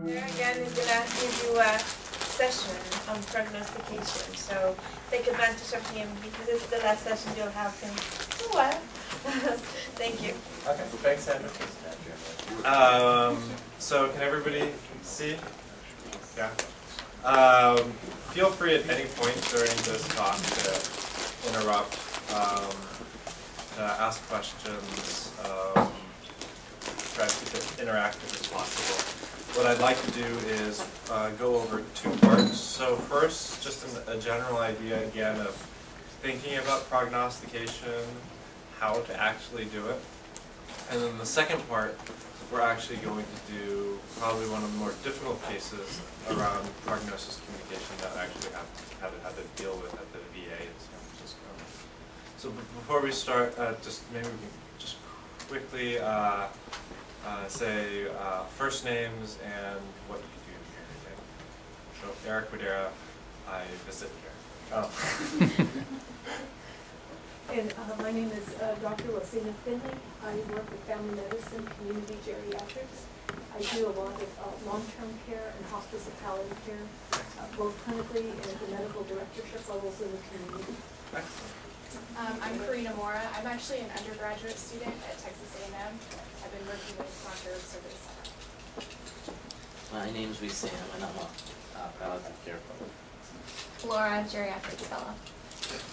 Here again is going to give you a session on prognostication. So take advantage of him because it's the last session you'll have him for a while. Thank you. Okay, thanks, Sandra. So can everybody see? Yeah. Feel free at any point during this talk to interrupt, to ask questions, try to keep it interactive as possible. What I'd like to do is go over two parts. So first, just a general idea again of thinking about prognostication, how to actually do it. And then the second part, we're actually going to do probably one of the more difficult cases around prognosis communication that I actually had to deal with at the VA in San Francisco. So before we start, just maybe we can just quickly say first names and what you do here. Okay? So Eric Widera, I visit here. Oh. And my name is Dr. Lucina Finley. I work with family medicine, community geriatrics. I do a lot of long-term care and hospice and palliative care, both clinically and at the medical directorship levels in the community. I'm Karina Mora. I'm actually an undergraduate student at Texas A&M. I've been working with Dr. Survey Center. My name is Sam, and I'm a palliative care fellow. Laura, geriatric fellow.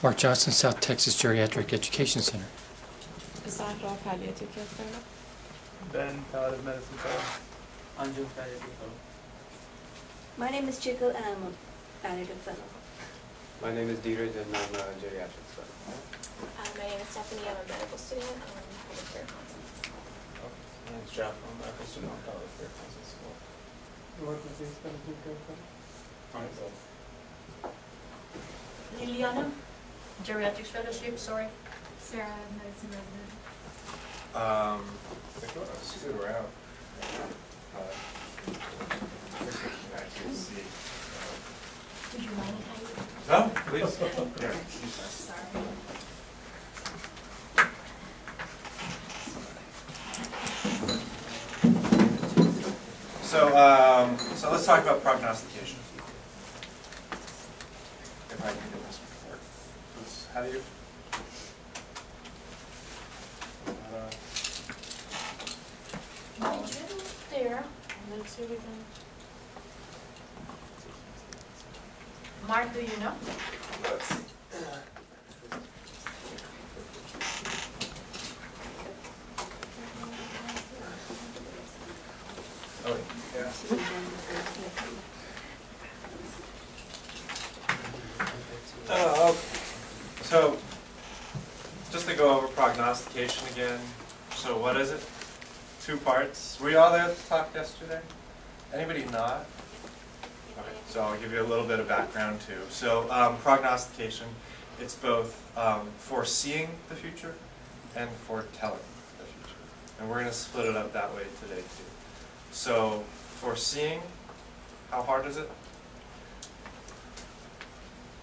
Mark Johnson, South Texas Geriatric Education Center. Cassandra, Palliative Care fellow. Ben, Palliative Medicine fellow. Anju, palliative fellow. My name is Chico and I'm a palliative fellow. My name is Dietrich and I'm a geriatrics fellow. My name is Stephanie. I'm a medical student on palliative care concepts. My name is Jeff. I'm a medical student on palliative care concepts as well. You work with these palliative care fellow? Liliana, Geriatrics Fellowship, sorry. Sarah, medicine resident. If you want to scoot around, actually see. Would you mind if I... No, please. Yeah. Sorry. So let's talk about prognostication. If I can do this before. How do you? There. Let's see if we can... Mark, do you know? Let's see. Oh, yeah. Okay. So, just to go over prognostication again. So what is it? Two parts. Were you all there at the talk yesterday? Anybody not? Okay, so I'll give you a little bit of background too. So prognostication, it's both foreseeing the future and foretelling the future. And we're going to split it up that way today too. So foreseeing, how hard is it?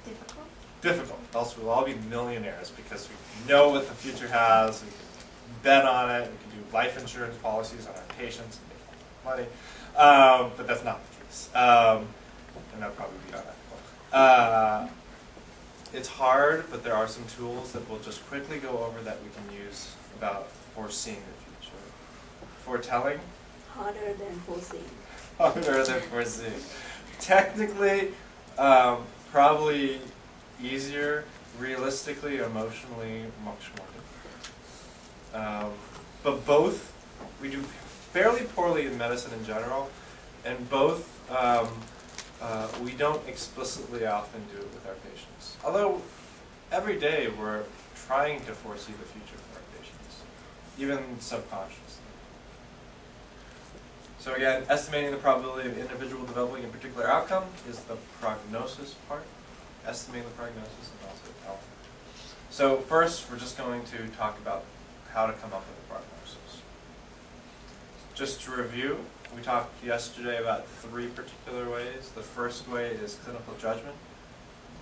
Difficult. Difficult. Else we'll all be millionaires because we know what the future has. We can bet on it. We can do life insurance policies on our patients and make money. But that's not the case. And that'll probably be unethical. It's hard, but there are some tools that we'll just quickly go over that we can use about foreseeing the future. Foretelling? Harder than foreseeing. Harder than foreseeing. Technically, probably easier. Realistically, emotionally, much more difficult. But both, we do fairly poorly in medicine in general, and both we don't explicitly often do it with our patients. Although every day we're trying to foresee the future for our patients, even subconsciously. So again, estimating the probability of individual developing a particular outcome is the prognosis part. Estimating the prognosis and also telling. So first, we're just going to talk about how to come up with a prognosis. Just to review, we talked yesterday about 3 particular ways. The first way is clinical judgment.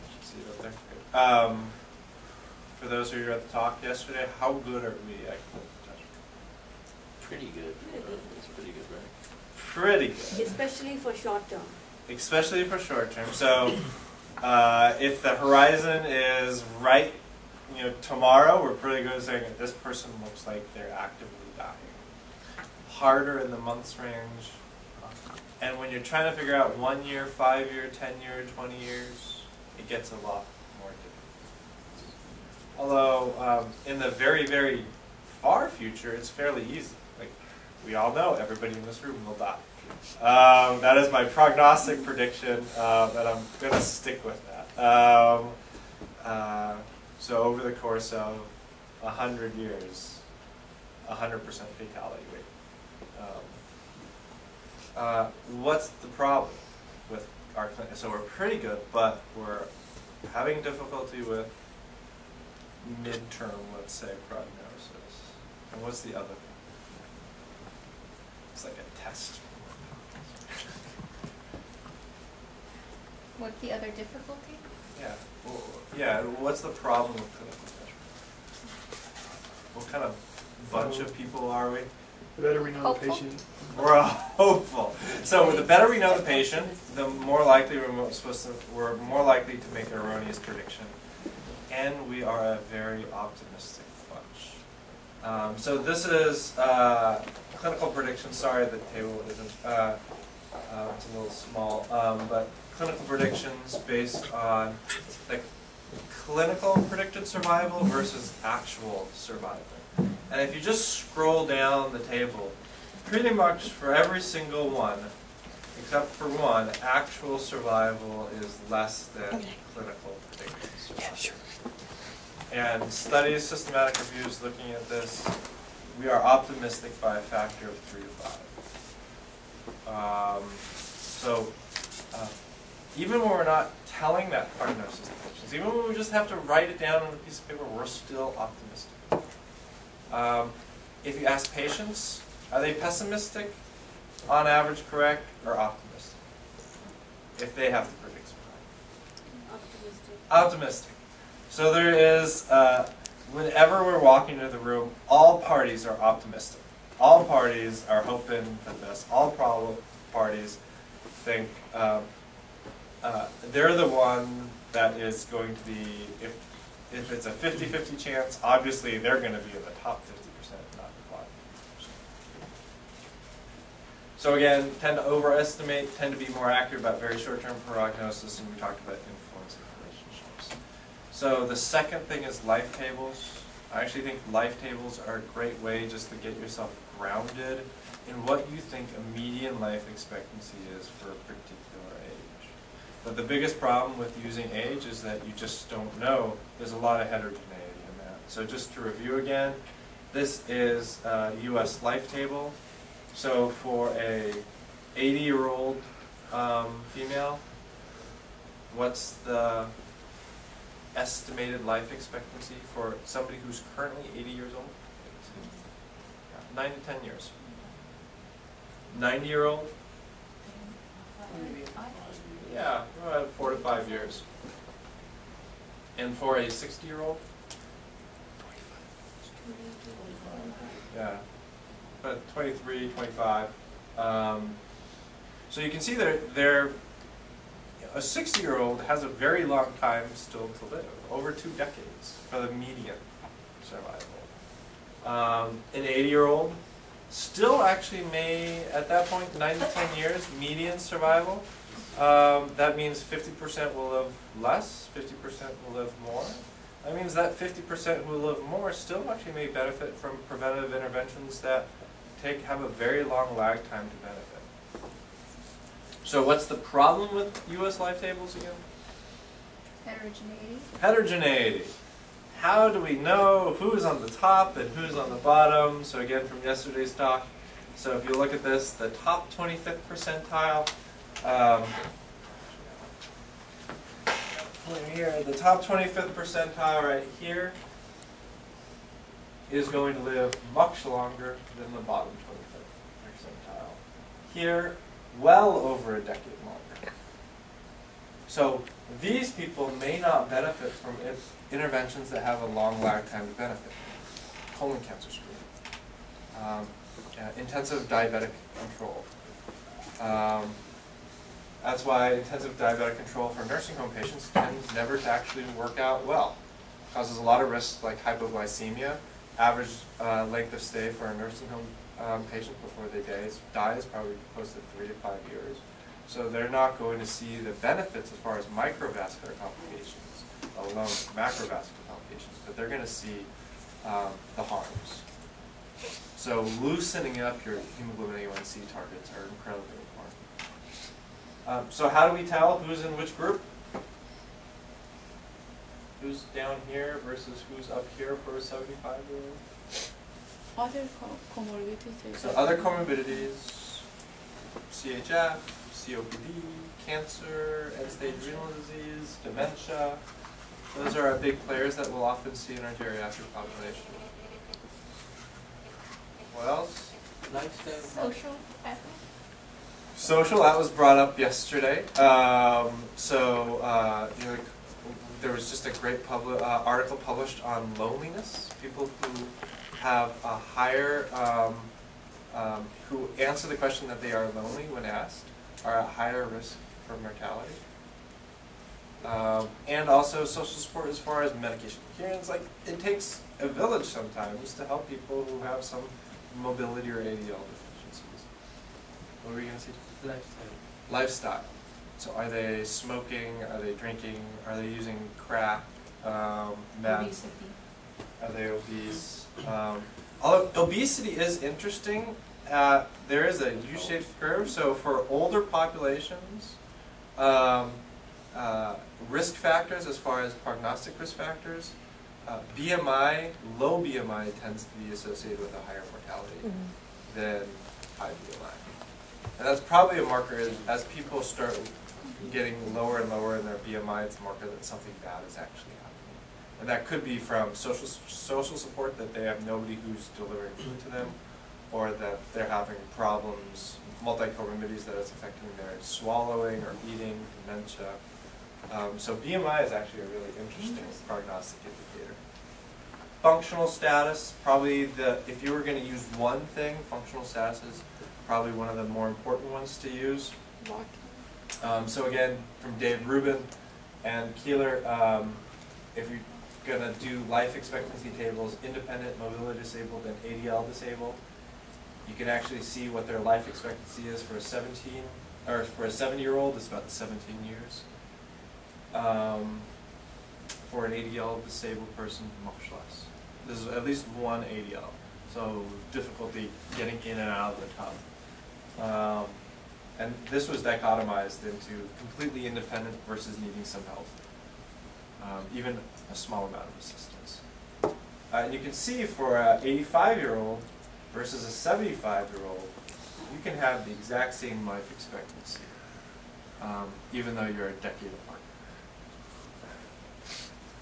You should see it up there. For those of you at the talk yesterday, how good are we at clinical judgment? Pretty good. It's pretty good, right? pretty good. Especially for short term. Especially for short term. So if the horizon is right, tomorrow, we're pretty good at saying that this person looks like they're actively dying. Harder in the months range. And when you're trying to figure out 1 year, 5 year, 10 year, 20 years, it gets a lot more difficult. Although in the very, very far future, it's fairly easy. Like we all know, everybody in this room will die. That is my prognostic prediction, that I'm going to stick with that. So over the course of 100 years, 100% fatality rate. What's the problem with our clinic? So we're pretty good, but we're having difficulty with midterm, let's say, prognosis. And what's the other thing? It's like a test. What's the other difficulty? Yeah. Well, yeah. What's the problem with clinical measurement? What kind of bunch of people are we? The better we know Hopeful. the patient. We're hopeful. So the better we know the patient, the more likely we're more likely to make an erroneous prediction, and we are a very optimistic bunch. So this is clinical prediction. Sorry, the table isn't. It's a little small, but clinical predictions based on like clinical predicted survival versus actual survival. And if you just scroll down the table, pretty much for every single one, except for one, actual survival is less than clinical predicted survival. And studies, systematic reviews looking at this, we are optimistic by a factor of 3 to 5. Even when we're not telling that prognosis to patients, even when we just have to write it down on a piece of paper, we're still optimistic. If you ask patients, are they pessimistic, on average correct, or optimistic? If they have to predict survival. Optimistic. Optimistic. So there is, whenever we're walking into the room, all parties are optimistic. All parties are hoping for the best. All parties think they're the one that is going to be, if it's a 50-50 chance, obviously they're going to be in the top 50%, not the bottom 50%. So again, tend to overestimate, tend to be more accurate about very short-term prognosis, and we talked about influencing relationships. So the second thing is life tables. I actually think life tables are a great way just to get yourself grounded in what you think a median life expectancy is for a particular age. But the biggest problem with using age is that you just don't know. There's a lot of heterogeneity in that. So just to review again, this is a US life table. So for a 80-year-old female, what's the estimated life expectancy for somebody who's currently 80 years old? 9 to 10 years. 90-year-old? Yeah, 4 to 5 years. And for a 60-year-old? Yeah, but 23, 25. So you can see that a 60-year-old has a very long time still to live, over 2 decades for the median survival. An 80-year-old still actually may, at that point, 9 to 10 years, median survival. That means 50% will live less, 50% will live more. That means that 50% who live more still actually may benefit from preventative interventions that have a very long lag time to benefit. So what's the problem with US life tables again? Heterogeneity. Heterogeneity. How do we know who's on the top and who's on the bottom? So again, from yesterday's talk. So if you look at this, the top 25th percentile, here, the top 25th percentile right here is going to live much longer than the bottom 25th percentile. Here, well over a decade longer. So these people may not benefit from interventions that have a long lag time to benefit. Colon cancer screening, intensive diabetic control, That's why intensive diabetic control for nursing home patients tends never to actually work out well. Causes a lot of risks like hypoglycemia. Average length of stay for a nursing home patient before they die is probably close to 3 to 5 years. So they're not going to see the benefits as far as microvascular complications, let alone macrovascular complications, but they're going to see the harms. So loosening up your hemoglobin A1C targets are incredibly important. So how do we tell who's in which group? Who's down here versus who's up here for a 75-year-old? Other comorbidities. So other comorbidities, CHF, COPD, cancer, end-stage renal disease, dementia. Those are our big players that we'll often see in our geriatric population. What else? Lifestyle. Social ethics. Social, that was brought up yesterday. You know, there was just a great article published on loneliness. People who have a higher, who answer the question that they are lonely when asked, are at higher risk for mortality. And also social support as far as medication adherence. Like, it takes a village sometimes to help people who have some mobility or ADL deficiencies. What were you going to say? Lifestyle. Lifestyle. So are they smoking? Are they drinking? Are they using crack? Meth? Obesity. Are they obese? Obesity is interesting. There is a U-shaped curve. So for older populations, risk factors as far as prognostic risk factors, BMI, low BMI tends to be associated with a higher mortality than high BMI. And that's probably a marker as people start getting lower and lower in their BMI, it's a marker that something bad is actually happening. And that could be from social support, that they have nobody who's delivering food to them, or that they're having problems, multi-comorbidities that is affecting their swallowing or eating, dementia. So BMI is actually a really interesting prognostic indicator. Functional status, probably if you were going to use one thing, functional status is probably one of the more important ones to use. So again, from Dave Rubin and Keeler, if you're going to do life expectancy tables, independent, mobility disabled, and ADL disabled, you can actually see what their life expectancy is for a 7-year-old. It's about 17 years. For an ADL disabled person, much less. There's at least one ADL, so difficulty getting in and out of the tub. And this was dichotomized into completely independent versus needing some help, even a small amount of assistance. And you can see for an 85-year-old versus a 75-year-old, you can have the exact same life expectancy, even though you're a decade apart.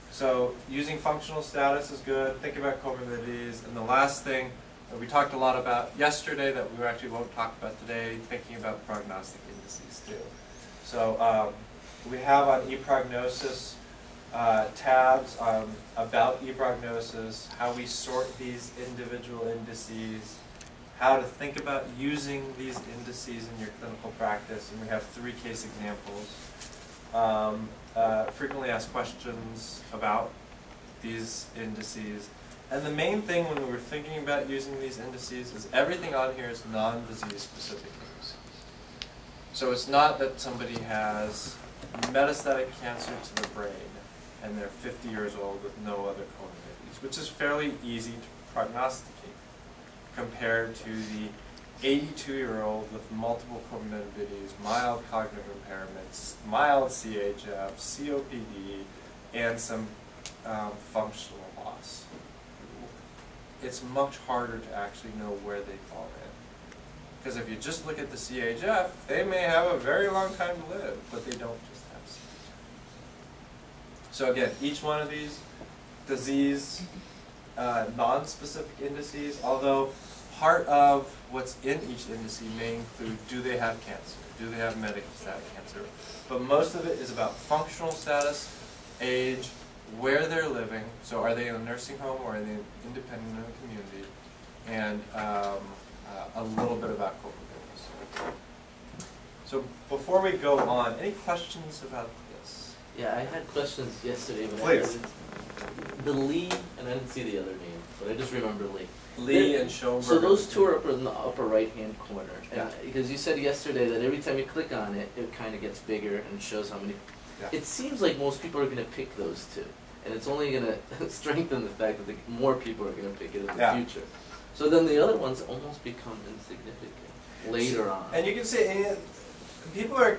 So using functional status is good. Think about comorbidities. And the last thing that we talked a lot about yesterday that we actually won't talk about today, thinking about prognostic indices too. So we have on ePrognosis tabs about ePrognosis, how we sort these individual indices, how to think about using these indices in your clinical practice. And we have 3 case examples. Frequently asked questions about these indices. And the main thing when we were thinking about using these indices is everything on here is non-disease specific indices. So it's not that somebody has metastatic cancer to the brain and they're 50 years old with no other comorbidities, which is fairly easy to prognosticate compared to the 82-year-old with multiple comorbidities, mild cognitive impairments, mild CHF, COPD, and some functional loss. It's much harder to actually know where they fall in. Because if you just look at the CHF, they may have a very long time to live, but they don't just have CHF. So again, each one of these disease non-specific indices, although part of what's in each indice may include, do they have cancer? Do they have metastatic cancer? But most of it is about functional status, age, where they're living. So are they in a nursing home or are they independent in the community? And a little bit about comorbidities. So before we go on, any questions about this? Yeah, I had questions yesterday, but Please. the Lee, and I didn't see the other name, but I just remember Lee. Lee and Schoenberg. So those two are up in the upper right-hand corner. And Yeah. because you said yesterday that every time you click on it, it kind of gets bigger and shows how many. Yeah. It seems like most people are going to pick those two. And it's only going to strengthen the fact that more people are going to pick it in the Yeah. future. So then the other ones almost become insignificant later on. And you can see people are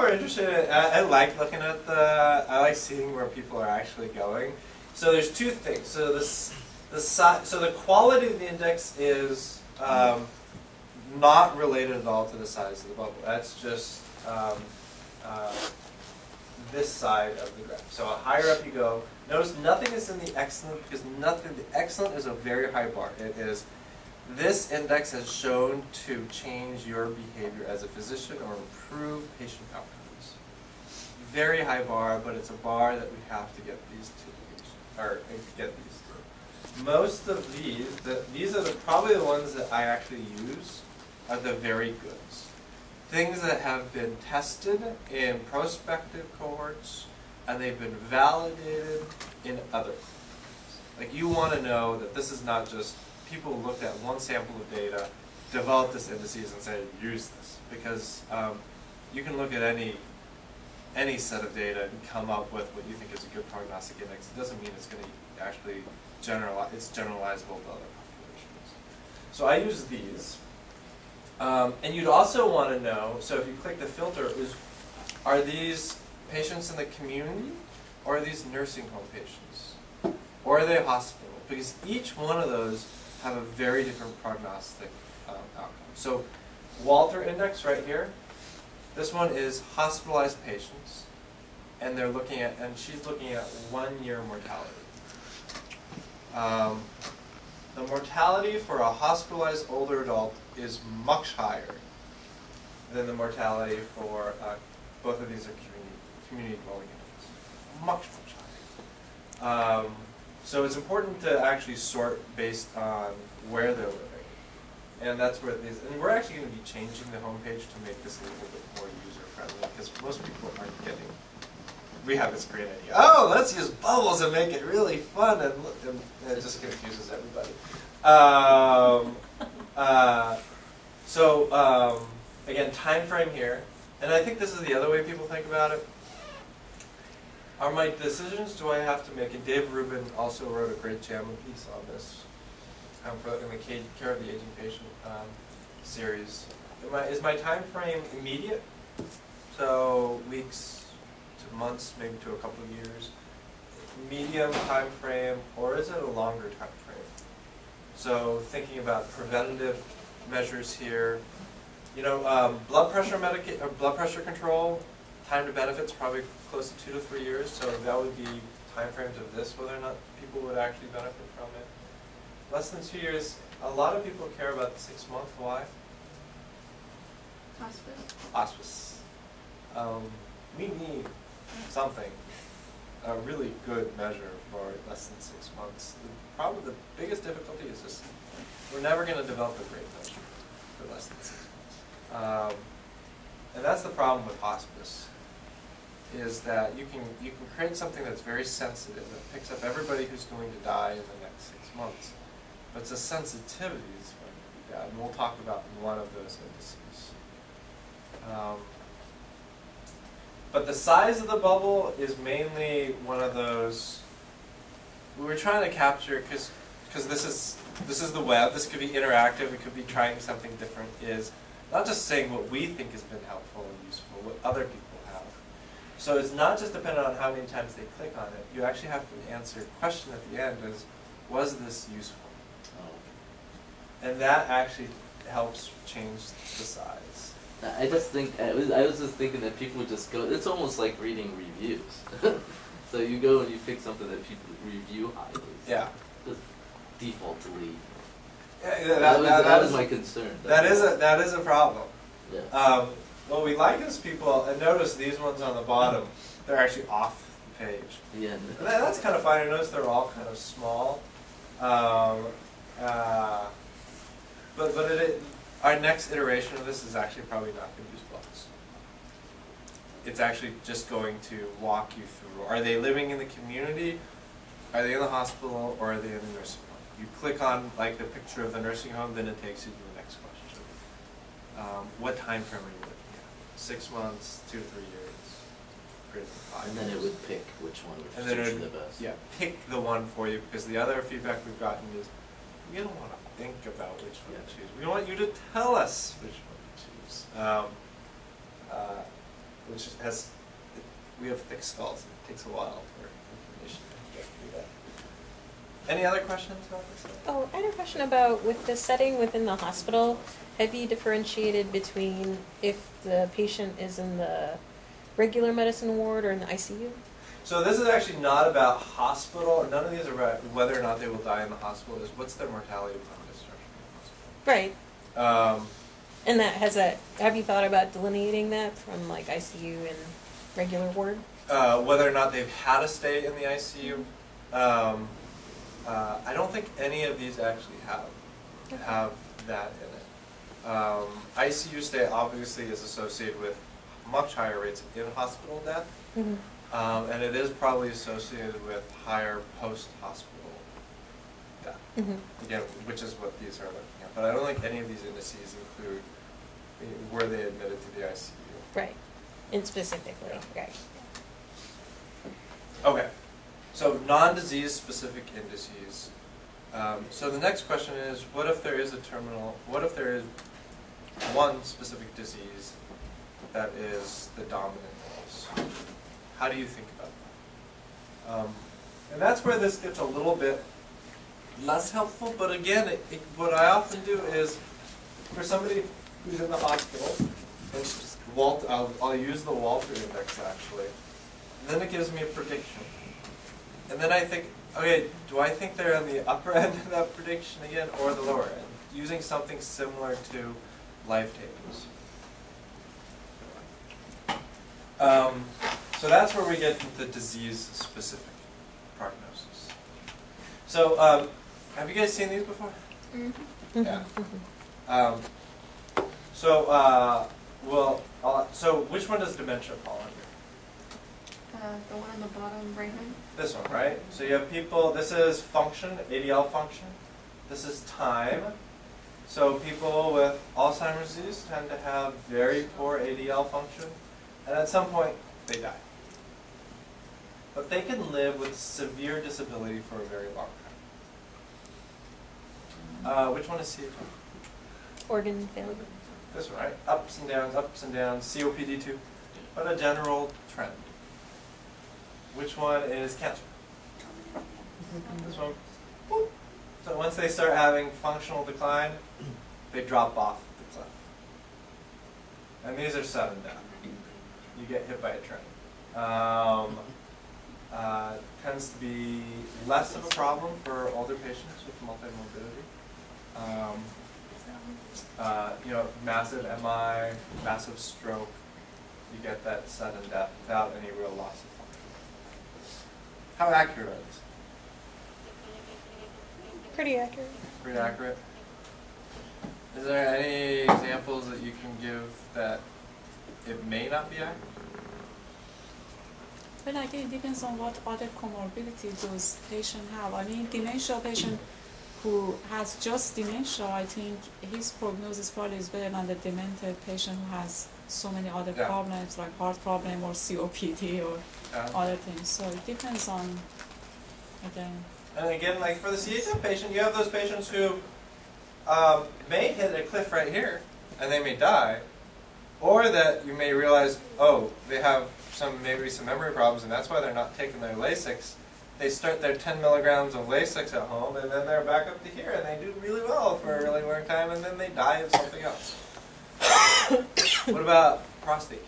interested in. I like looking at I like seeing where people are actually going. So there's two things. So the quality of the index is not related at all to the size of the bubble. That's just this side of the graph. So higher up you go. Notice nothing is in the excellent because nothing. The excellent is a very high bar. It is. This index has shown to change your behavior as a physician or improve patient outcomes. Very high bar, but it's a bar that we have to get these two, or get these two. Most of these are probably the ones that I actually use, are the very goods. Things that have been tested in prospective cohorts, and they've been validated in other cohorts. Like you want to know that this is not just people looked at one sample of data, developed this indices, and say, use this. Because you can look at any set of data and come up with what you think is a good prognostic index. It doesn't mean it's going to actually it's generalizable to other populations. So I use these. And you'd also want to know, so if you click the filter, are these patients in the community, or are these nursing home patients? Or are they hospital? Because each one of those have a very different prognostic outcome. So Walter index right here, this one is hospitalized patients, and they're looking at, and she's looking at 1 year mortality. The mortality for a hospitalized older adult is much higher than the mortality for both of these are community dwelling units. Much higher. So it's important to actually sort based on where they're living. And that's where these, and we're actually going to be changing the homepage to make this a little bit more user-friendly, because most people aren't getting, we have this great idea, oh, let's use bubbles and make it really fun, and it just confuses everybody. Again, time frame here, and I think this is the other way people think about it. Are my decisions, do I have to make it? Dave Rubin also wrote a great JAMA piece on this in the Care of the Aging Patient series. Is my time frame immediate? So weeks to months, maybe to a couple of years. Medium time frame, or is it a longer time frame? So thinking about preventative measures here. You know, blood pressure control, time to benefit's probably close to 2 to 3 years, so that would be time frames of this, whether or not people would actually benefit from it. Less than 2 years, a lot of people care about the 6 month. Why? Hospice. Hospice. We need something, a really good measure for less than 6 months. Probably the biggest difficulty is just we're never going to develop a great measure for less than 6 months. And that's the problem with hospice, is that you can create something that's very sensitive, that picks up everybody who's going to die in the next 6 months. But the sensitivity is going to be bad, and we'll talk about one of those indices. But the size of the bubble is mainly one of those, we were trying to capture, because this is the web, this could be interactive, it could be trying something different, is not just saying what we think has been helpful and useful, what other people have. So it's not just dependent on how many times they click on it. You actually have to answer a question at the end is, was this useful? And that actually helps change the size. I just think, I was just thinking that people would just go, it's almost like reading reviews. So you go and you pick something that people review highly. Yeah. Just default to lead. Yeah, that was my concern. That is a problem. Yeah. What we like is people, and notice these ones on the bottom, they're actually off the page. Yeah. And that's kind of fine. Notice they're all kind of small. But our next iteration of this is actually probably not going to use blocks. it's actually just going to walk you through. Are they living in the community? Are they in the hospital? Or are they in the nursing home? You click on like the picture of the nursing home, then it takes you to the next question. What time frame are you looking at? 6 months, 2 to 3 years, greater than 5 And then years. it would pick which one would And then suit it you would, the best. yeah, pick the one for you, because the other feedback we've gotten is, we don't want to think about which one to choose. We want you to tell us which one to choose. Which has, we have thick skulls. It takes a while for information to get through that. Any other questions about this? Oh, I had a question about with the setting within the hospital. Have you differentiated between if the patient is in the regular medicine ward or in the ICU? So this is actually not about hospital. None of these are about whether or not they will die in the hospital. Is what's their mortality upon discharge from Right. the hospital. And that has that. Have you thought about delineating that from like ICU and regular ward? Whether or not they've had a stay in the ICU. I don't think any of these actually have that in it. ICU stay obviously is associated with much higher rates of in-hospital death, and it is probably associated with higher post-hospital death. Again, which is what these are looking at. But I don't think any of these indices include were they admitted to the ICU. Right. And specifically, Yeah. right. Okay. So non-disease specific indices. So the next question is, what if there is a terminal, what if there is one specific disease that is the dominant cause? How do you think about that? And that's where this gets a little bit less helpful, but again, what I often do is, for somebody who's in the hospital, and just I'll use the Walter index actually, and then it gives me a prediction. And then I think, okay, do I think they're on the upper end of that prediction again, or the lower end? Using something similar to life tables. So that's where we get the disease-specific prognosis. So, have you guys seen these before? Yeah. So which one does dementia fall under? The one on the bottom right hand. This one, right? So you have people, this is function, ADL function. This is time. So people with Alzheimer's disease tend to have very poor ADL function, and at some point they die. But they can live with severe disability for a very long time. Which one is CFM? Organ failure. This one, right? Ups and downs, COPD too. But a general trend. Which one is cancer? This one. Boop. So once they start having functional decline, they drop off the cliff. And these are sudden death. You get hit by a train. Tends to be less of a problem for older patients with multimorbidity. Massive MI, massive stroke, you get that sudden death without any real loss of function. How accurate are these? Pretty accurate. Pretty accurate. Is there any examples that you can give that it may not be accurate? Well, I think it depends on what other comorbidity those patients have. I mean, dementia patient who has just dementia, I think his prognosis probably is better than the demented patient who has so many other problems like heart problem or COPD or other things. So it depends on, again. And again, like for the CHF patient, you have those patients who may hit a cliff right here and they may die, or that you may realize, oh, they have maybe some memory problems and that's why they're not taking their Lasix. They start their 10 milligrams of Lasix at home and then they're back up to here and they do really well for a really long time and then they die of something else. What about prostate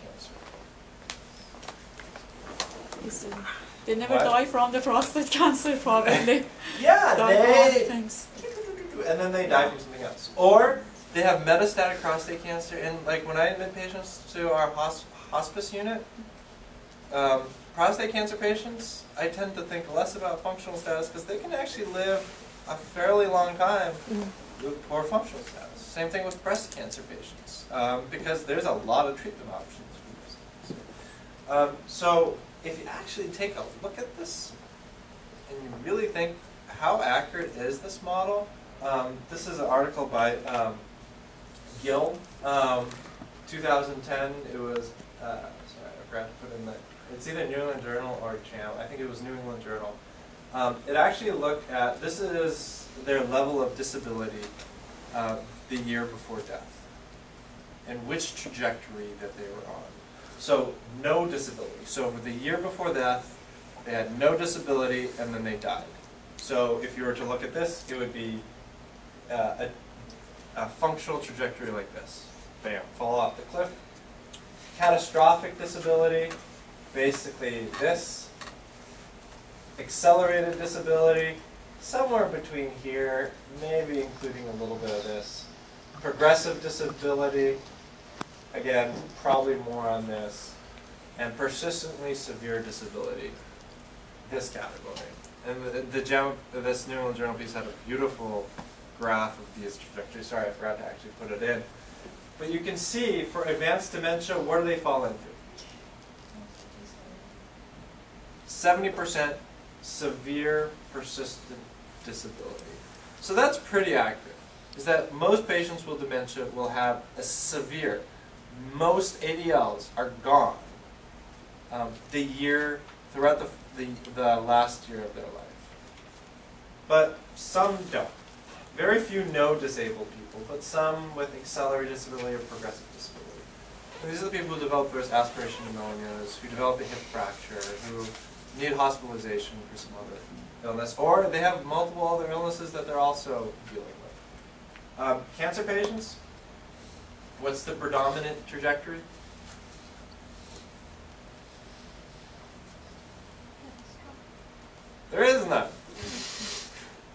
cancer? They never die from the prostate cancer, probably. Yeah, things. And then they die from something else. Or they have metastatic prostate cancer, and like when I admit patients to our hospice unit, prostate cancer patients, I tend to think less about functional status because they can actually live a fairly long time with poor functional status. Same thing with breast cancer patients, because there's a lot of treatment options for breast cancer. So if you actually take a look at this and you really think, how accurate is this model? This is an article by Gill, 2010. It was, sorry, I forgot to put in the, it's either New England Journal or Channel. I think it was New England Journal. It actually looked at, this is their level of disability the year before death and which trajectory that they were on. So no disability. So for the year before death, they had no disability and then they died. So if you were to look at this, it would be a functional trajectory like this. Bam, fall off the cliff. Catastrophic disability, basically this. Accelerated disability, somewhere between here, maybe including a little bit of this. Progressive disability, again, probably more on this. And persistently severe disability, this category. And this New England Journal piece had a beautiful graph of these trajectories. Sorry, I forgot to actually put it in. But you can see, for advanced dementia, where do they fall into? 70% severe persistent disability. So that's pretty accurate. Is that most patients with dementia will have a severe, most ADLs are gone throughout the last year of their life. But some don't. Very few no disabled people, but some with accelerated disability or progressive disability. And these are the people who develop those aspiration pneumonias, who develop a hip fracture, who need hospitalization for some other illness, or they have multiple other illnesses that they're also dealing with. Cancer patients, what's the predominant trajectory? There is none.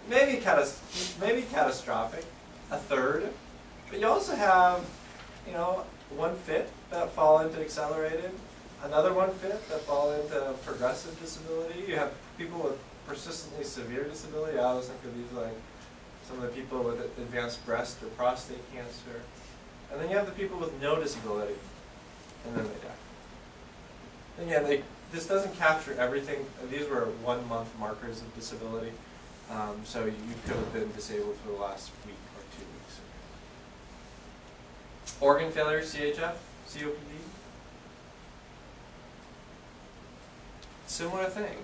Maybe catastrophic, a third, but you also have, 1/5 that fall into accelerated, another 1/5 that fall into progressive disability. You have people with persistently severe disability. I always think of these like some of the people with advanced breast or prostate cancer. And then you have the people with no disability, and then they die. Again, this doesn't capture everything. These were 1 month markers of disability. So you could have been disabled for the last week or 2 weeks. Organ failure, CHF, COPD. Similar thing.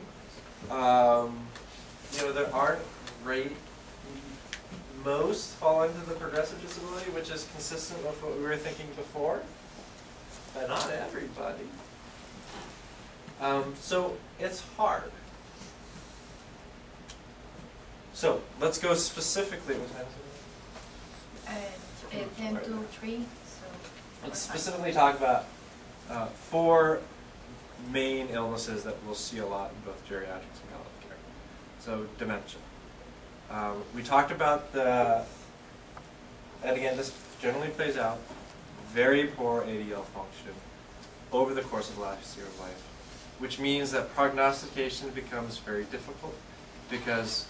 There aren't great, most fall into the progressive disability, which is consistent with what we were thinking before, but not everybody. So it's hard. So let's go specifically with 10 to 3. So let's specifically talk about 4 main illnesses that we'll see a lot in both geriatrics and palliative care. So dementia. We talked about and again, this generally plays out, very poor ADL function over the course of the last year of life, which means that prognostication becomes very difficult because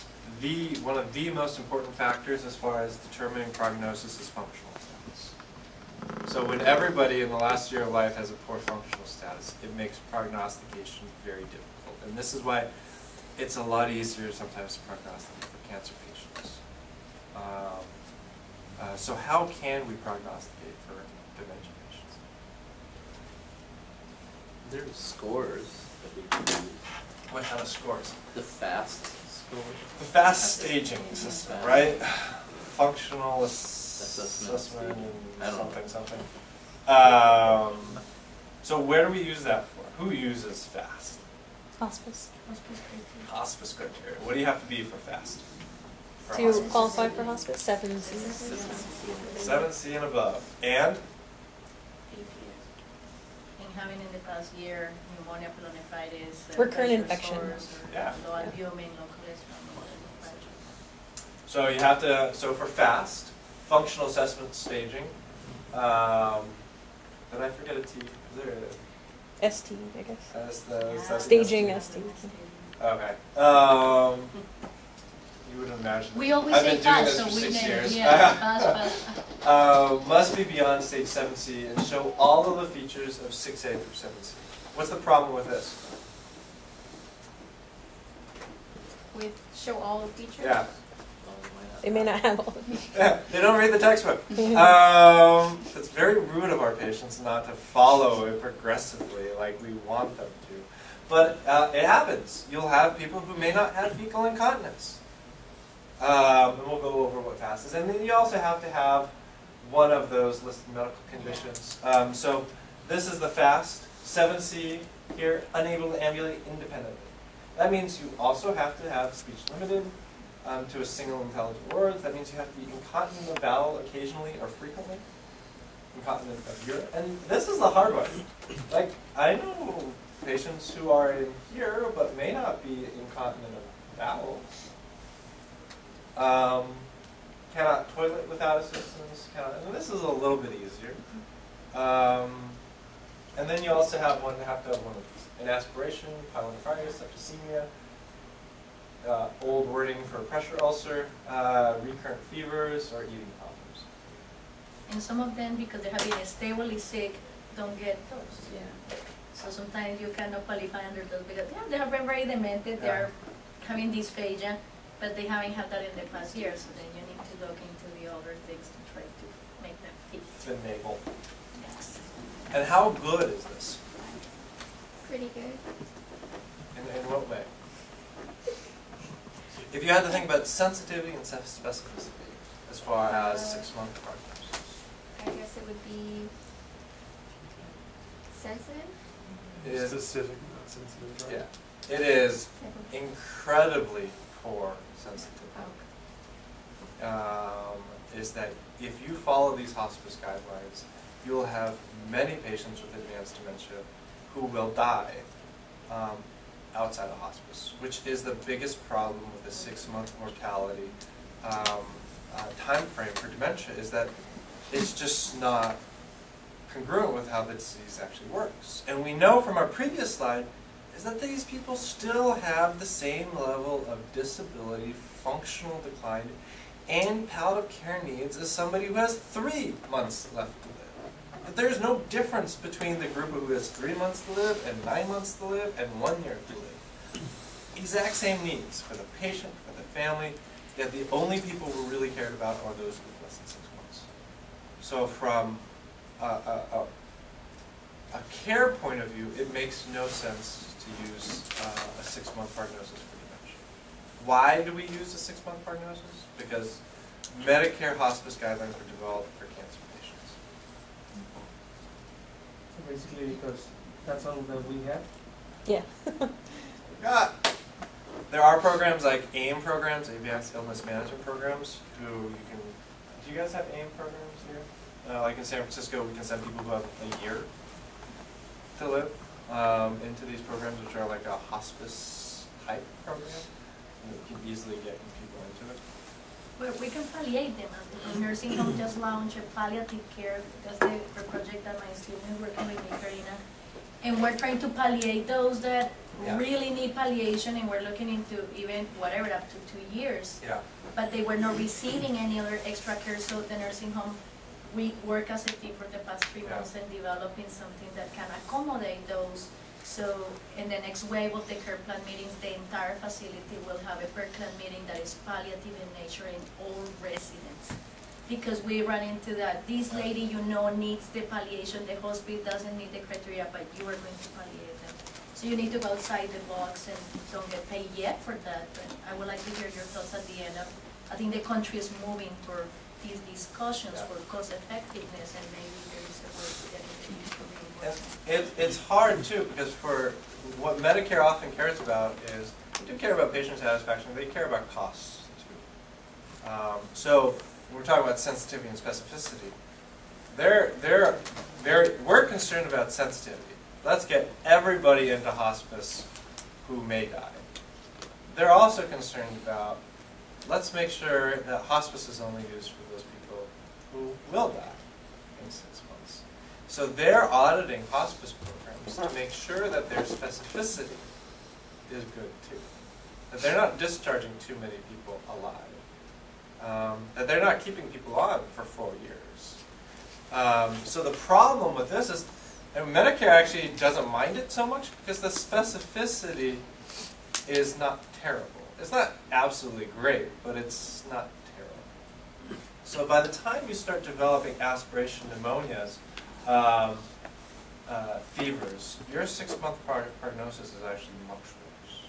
one of the most important factors as far as determining prognosis is functional status. So when everybody in the last year of life has a poor functional status, it makes prognostication very difficult. And this is why it's a lot easier sometimes to prognosticate for cancer patients. So how can we prognosticate for dementia patients? There's scores that we can use. What kind of scores? The FAST score. The FAST staging system, right? Functional assessment and something. So where do we use that for? Who uses FAST? Hospice. Hospice criteria. What do you have to be for FAST? For To hospice? qualify for hospice, 7C. 7C and above. And? in having in the past year pneumonia, pyelonephritis, Recurrent pressure infection. sores, or Yeah. low albumin, low cholesterol. So you have to, so for FAST, functional assessment staging, did I forget a T? Is there a ST, I guess. That's the Staging ST. Okay. you would imagine. We always I've say been doing fast, this so for we 6 never, years. yeah, fast. Must be beyond stage 7C and show all of the features of 6A through 7C. What's the problem with this? With show all the features? Yeah. They may not have all of these. Yeah, they don't read the textbook. It's very rude of our patients not to follow it progressively like we want them to. But it happens. You'll have people who may not have fecal incontinence. And we'll go over what FAST is. And then you also have to have one of those listed medical conditions. So this is the FAST, 7C here, unable to ambulate independently. That means you also have to have speech limited to a single intelligible word. That means you have to be incontinent of bowel occasionally or frequently, incontinent of urine. And this is the hard one. Like, I know patients who are in here but may not be incontinent of bowel. Cannot toilet without assistance. And this is a little bit easier. And then you also have to have one of these. An aspiration, pyelonephritis, septicemia, old wording for pressure ulcer, recurrent fevers, or eating problems. And some of them, because they have been stably sick, don't get those. Yeah. So sometimes you cannot qualify under those because they have been very demented, they are having dysphagia, but they haven't had that in the past year, so then you need to look into the other things to try to make them fit. Finagle. Yes. And how good is this? Pretty good. In what way? If you had to think about sensitivity and specificity as far as 6-month prognosis. I guess it would be sensitive. It is, Specific, not sensitive, right? yeah. It is incredibly poor sensitivity. Is that if you follow these hospice guidelines, you will have many patients with advanced dementia who will die outside of hospice, which is the biggest problem with the 6-month mortality time frame for dementia, is that it's just not congruent with how the disease actually works. And we know from our previous slide is that these people still have the same level of disability, functional decline, and palliative care needs as somebody who has 3 months left to live. But there's no difference between the group who has 3 months to live and 9 months to live and 1 year to live. Exact same needs for the patient, for the family, yet the only people who really cared about are those with less than 6 months. So from a care point of view, it makes no sense to use a 6-month prognosis for dementia. Why do we use a 6-month prognosis? Because Medicare hospice guidelines were developed for cancer patients. So basically, because that's all that we have. Yeah. There are programs like AIM programs, Advanced Illness Management programs, who you can. Do you guys have AIM programs here? Like in San Francisco, we can send people who have a year to live into these programs, which are like a hospice type program. And you can easily get people into it. Well, we can palliate them. The nursing home just launched a palliative care. That's the project that my students working with me, Karina. And we're trying to palliate those that really need palliation, and we're looking into even whatever up to 2 years. Yeah. But they were not receiving any other extra care, so the nursing home, we work as a team for the past 3 months and developing something that can accommodate those. So in the next wave of the care plan meetings, the entire facility will have a per plan meeting that is palliative in nature in all residents. Because we run into that, this lady you know needs the palliation, the hospital doesn't meet the criteria, but you are going to palliate them. So you need to go outside the box and don't get paid yet for that. But I would like to hear your thoughts at the end of, I think the country is moving toward these discussions for cost effectiveness, and maybe there is a way to get into these. It's hard too, because for what Medicare often cares about is, they do care about patient satisfaction, they care about costs too. So when we're talking about sensitivity and specificity, we're concerned about sensitivity. Let's get everybody into hospice who may die. They're also concerned about, let's make sure that hospice is only used for those people who will die in 6 months. So they're auditing hospice programs to make sure that their specificity is good too. that they're not discharging too many people alive, that they're not keeping people on for 4 years. So the problem with this is, and Medicare actually doesn't mind it so much because the specificity is not terrible. It's not absolutely great, but it's not terrible. So by the time you start developing aspiration pneumonias, fevers, your 6-month prognosis is actually much worse.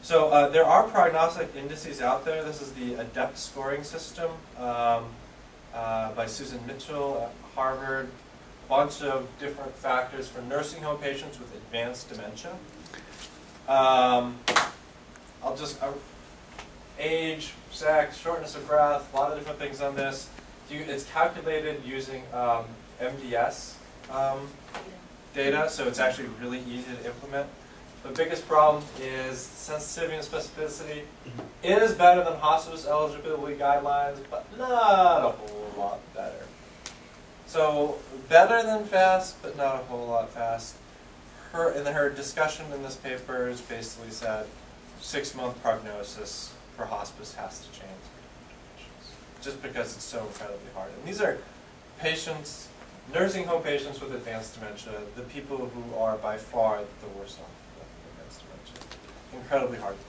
So there are prognostic indices out there. This is the Adept scoring system by Susan Mitchell at Harvard. Bunch of different factors for nursing home patients with advanced dementia. Age, sex, shortness of breath, a lot of different things on this. It's calculated using MDS data, so it's actually really easy to implement. The biggest problem is sensitivity and specificity. It is better than hospice eligibility guidelines, but not a whole lot better. So better than FAST, but not a whole lot fast. Her discussion in this paper is basically said 6-month prognosis for hospice has to change just because it's so incredibly hard. And these are patients, nursing home patients with advanced dementia, the people who are by far the worst off with advanced dementia. Incredibly hard to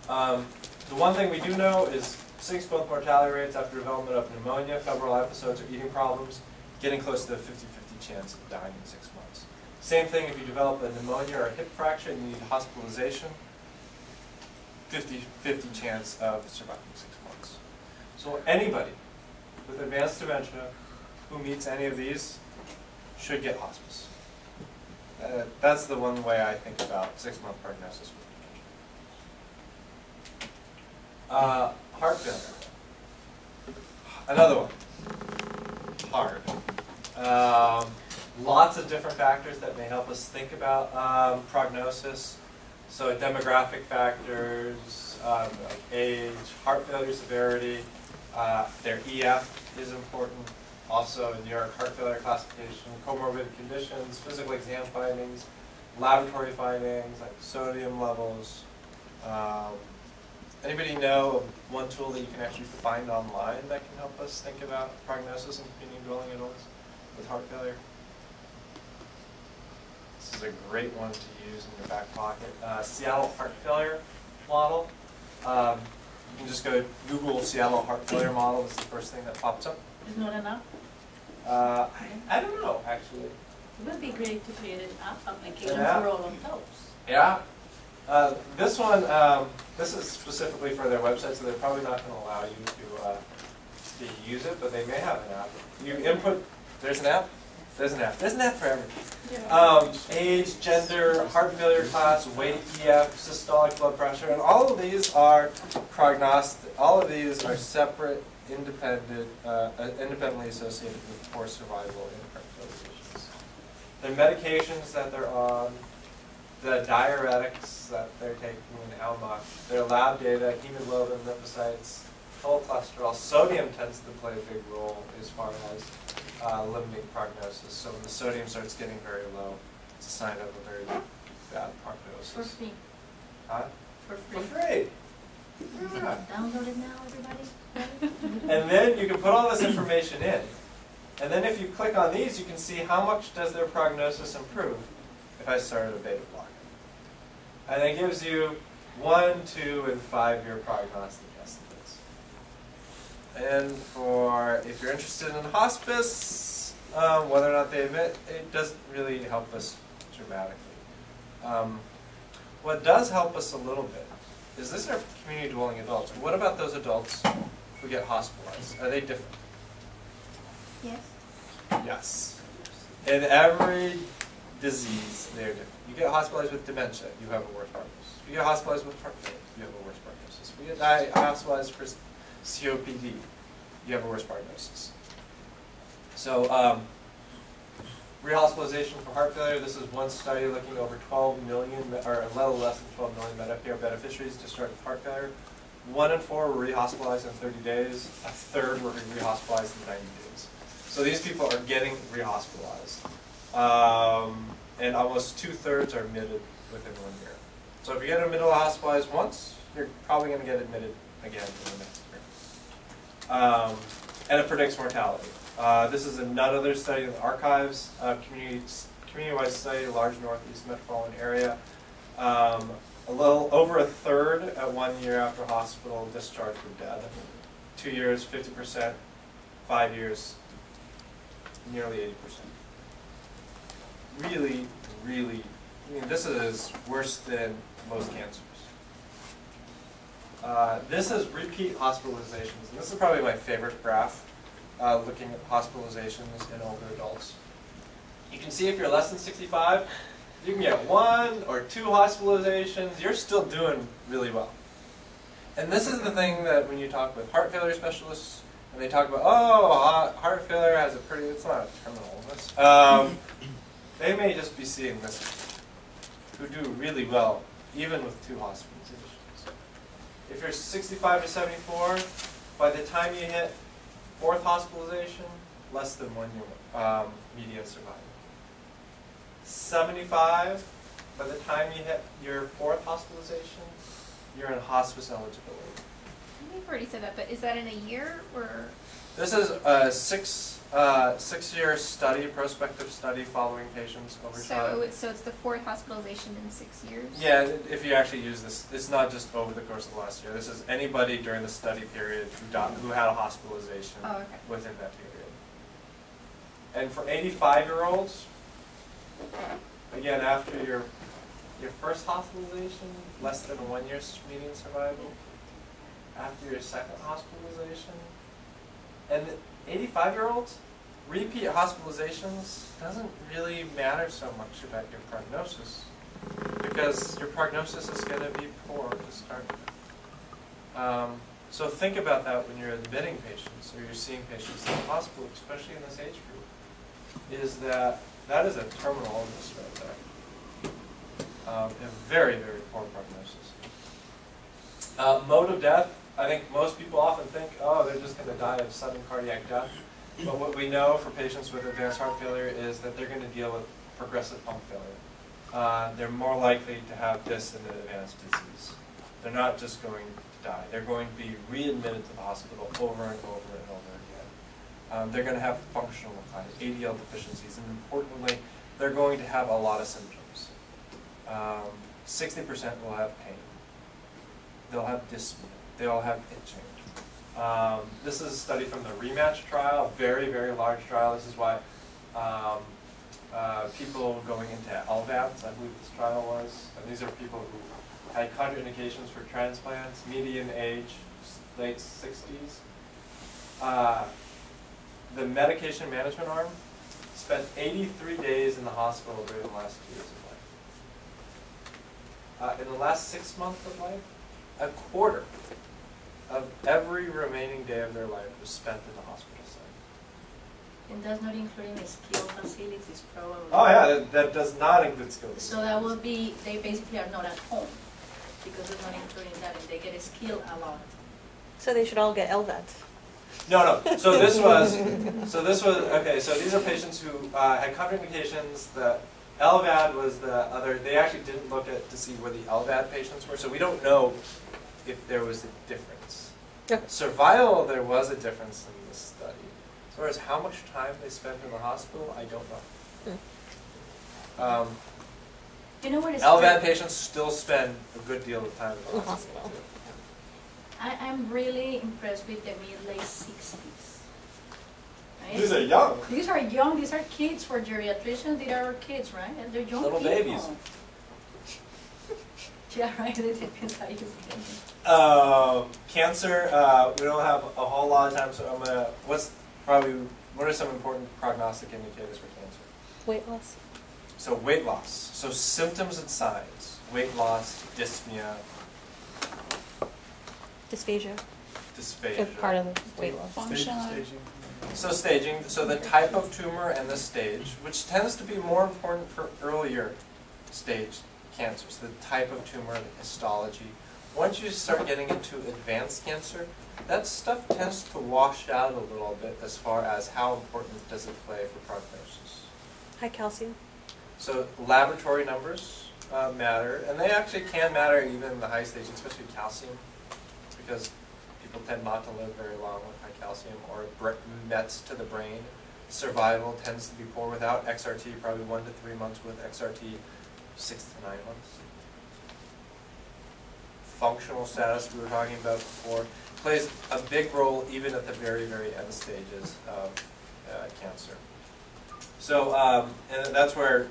prognosis. The one thing we do know is 6-month mortality rates after development of pneumonia, febrile episodes, or eating problems, getting close to the 50-50 chance of dying in 6 months. Same thing if you develop a pneumonia or a hip fracture and you need hospitalization, 50-50 chance of surviving 6 months. So anybody with advanced dementia who meets any of these should get hospice. That's the one way I think about 6-month prognosis with dementia. Heart failure. Another one. Hard. Lots of different factors that may help us think about prognosis. So demographic factors, like age, heart failure severity, their EF is important. Also, New York Heart Failure Classification, comorbid conditions, physical exam findings, laboratory findings like sodium levels. Anybody know of one tool that you can actually find online that can help us think about prognosis in community dwelling adults with heart failure? This is a great one to use in your back pocket. Seattle Heart Failure Model. You can just go Google Seattle Heart Failure Model. It's the first thing that pops up. Is not enough? I don't know, actually. It would be great to create an app application Yeah. for all of those. Yeah. This one, this is specifically for their website, so they're probably not going to allow you to use it, but they may have an app. You input, there's an app? There's an app. There's an app for everything. Age, gender, heart failure class, weight, EF, systolic blood pressure, and all of these are prognostic. All of these are separate, independently associated with poor survival in heart failure patients. Their medications that they're on, the diuretics that they're taking in ALMOC, their lab data, hemoglobin, lymphocytes, total cholesterol, sodium tends to play a big role as far as limiting prognosis. So when the sodium starts getting very low, it's a sign of a very bad prognosis. For free. Huh? For free. For free. Yeah. Download it now, everybody. And then you can put all this information in. And then if you click on these, you can see how much does their prognosis improve if I started a beta blocker. And it gives you 1, 2, and 5-year prognostic estimates. And for, if you're interested in hospice, whether or not they admit, it doesn't really help us dramatically. What does help us a little bit is this are community dwelling adults. What about those adults who get hospitalized? Are they different? Yes. Yes. In every disease, they're different. You get hospitalized with dementia, you have a worse prognosis. If you get hospitalized with heart failure, you have a worse prognosis. If you get hospitalized for COPD, you have a worse prognosis. So, rehospitalization for heart failure, this is one study looking over 12 million, or a little less than 12 million Medicare beneficiaries discharged with heart failure. 1 in 4 were rehospitalized in 30 days. A third were rehospitalized in 90 days. So these people are getting rehospitalized. And almost 2/3 are admitted within 1 year. So if you get admitted hospitalized once, you're probably going to get admitted again in the next year. And it predicts mortality. This is another study in the archives, community-wide study, large northeast metropolitan area. A little over a third at 1 year after hospital discharge were dead. 2 years, 50%. 5 years, nearly 80%. Really, really, I mean, this is worse than most cancers. This is repeat hospitalizations, and this is probably my favorite graph, looking at hospitalizations in older adults. You can see if you're less than 65, you can get 1 or 2 hospitalizations, you're still doing really well. And this is the thing that when you talk with heart failure specialists, and they talk about, oh, heart failure has a pretty, it's not a terminal illness. They may just be seeing this, who do really well, even with 2 hospitalizations. If you're 65 to 74, by the time you hit 4th hospitalization, less than 1 year median survival. 75, by the time you hit your 4th hospitalization, you're in hospice eligibility. You've already said that, but is that in a year or? This is a 6-year study, prospective study following patients over time. So it's the 4th hospitalization in 6 years? Yeah, if you actually use this, it's not just over the course of the last year. This is anybody during the study period who had a hospitalization within that period. And for 85-year-olds, again, after your first hospitalization, less than 1 year median survival. After your 2nd hospitalization. And 85-year-olds, repeat hospitalizations doesn't really matter so much about your prognosis, because your prognosis is going to be poor to start with. So think about that when you're admitting patients or you're seeing patients in the hospital, especially in this age group, is that is a terminal illness right there. A very, very poor prognosis. Mode of death, I think most people often think, oh, they're just going to die of sudden cardiac death. But what we know for patients with advanced heart failure is that they're going to deal with progressive pump failure. They're more likely to have this in an advanced disease. They're not just going to die. They're going to be readmitted to the hospital over and over and over again. They're going to have functional decline, ADL deficiencies, and importantly, they're going to have a lot of symptoms. 60% will have pain. They'll have dyspnea. They'll have itching. This is a study from the Rematch Trial, a very, very large trial. This is why people going into LVADs, I believe this trial was, and these are people who had contraindications for transplants, median age, late 60s. The medication management arm spent 83 days in the hospital during the last 2 years of life. In the last 6 months of life, a quarter of every remaining day of their life was spent in the hospital setting. And that's not including the skilled facilities, probably. Oh yeah, that does not include skilled. So that would be, they basically are not at home, because it's not including that, and they get a skill a lot. So they should all get LVADs. No. So this was, okay, so these are patients who had contraindications. The LVAD was the other, they actually didn't look at to see where the LVAD patients were, so we don't know if there was a difference. Okay. Survival, there was a difference in this study. As far as how much time they spent in the hospital, I don't know. You know what is LVAD patients still spend a good deal of time in the hospital. I'm really impressed with the mid-late 60s. Right? These are young. These are young. These are kids for geriatricians. These are our kids, right? And they're young little people. babies. Yeah, right. It depends how you think. Cancer. We don't have a whole lot of time, so I'm gonna. What are some important prognostic indicators for cancer? Weight loss. So weight loss. So symptoms and signs. Weight loss, dyspnea. Dysphagia. Dysphagia. Part of the weight loss. Functional. So staging. So the type of tumor and the stage, which tends to be more important for earlier stage cancers. The type of tumor, the histology. Once you start getting into advanced cancer, that stuff tends to wash out a little bit as far as how important does it play for prognosis. High calcium. So laboratory numbers, matter, and they actually can matter even in the high stage, especially calcium, because people tend not to live very long with high calcium or mets to the brain. Survival tends to be poor without XRT, probably 1 to 3 months, with XRT 6 to 9 months. Functional status we were talking about before plays a big role even at the very, very end stages of cancer. So, and that's where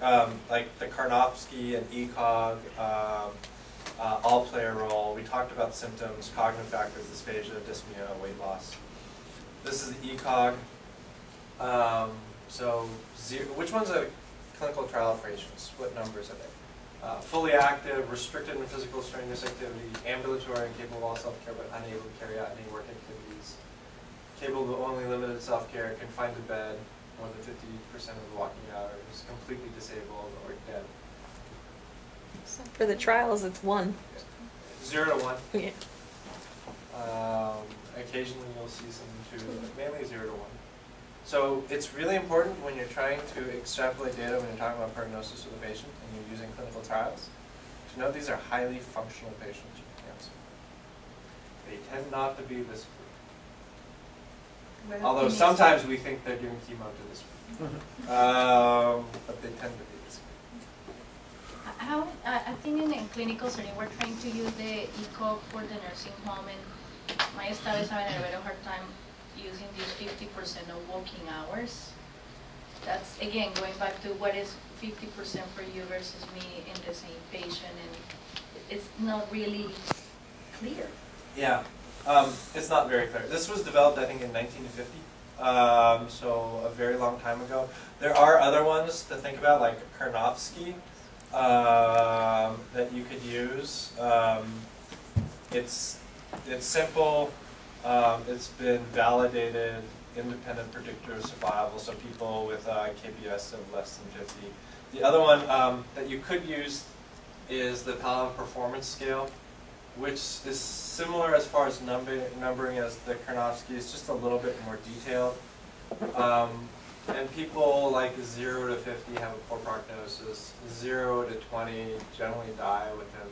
like the Karnofsky and ECOG all play a role. We talked about symptoms, cognitive factors, dysphagia, dyspnea, weight loss. This is the ECOG. Which one's a clinical trial for patients? What numbers are they? Fully active, restricted in physical strenuous activity, ambulatory and capable of all self-care but unable to carry out any work activities, capable of only limited self-care, confined to bed, more than 50% of the walking hours, completely disabled or dead. So for the trials, it's 1. 0 to 1. Yeah. Occasionally you'll see some 2, but mainly 0 to 1. So it's really important when you're trying to extrapolate data, when you're talking about prognosis of the patient and you're using clinical trials, to know these are highly functional patients with cancer. They tend not to be this group. Although sometimes we think they're doing chemo to this group. But they tend to be this group. How, I think in a clinical setting we're trying to use the ECOG for the nursing home, and my staff is having a very hard time using this 50% of working hours. That's, again, going back to what is 50% for you versus me in the same patient, and it's not really clear. Yeah, it's not very clear. This was developed, I think, in 1950, so a very long time ago. There are other ones to think about, like Karnofsky, that you could use. It's simple. It's been validated, independent predictor of survival, so people with KPS of less than 50. The other one that you could use is the Palliative Performance Scale, which is similar as far as numbering as the Karnofsky. It's just a little bit more detailed. And people like 0 to 50 have a poor prognosis. 0 to 20 generally die within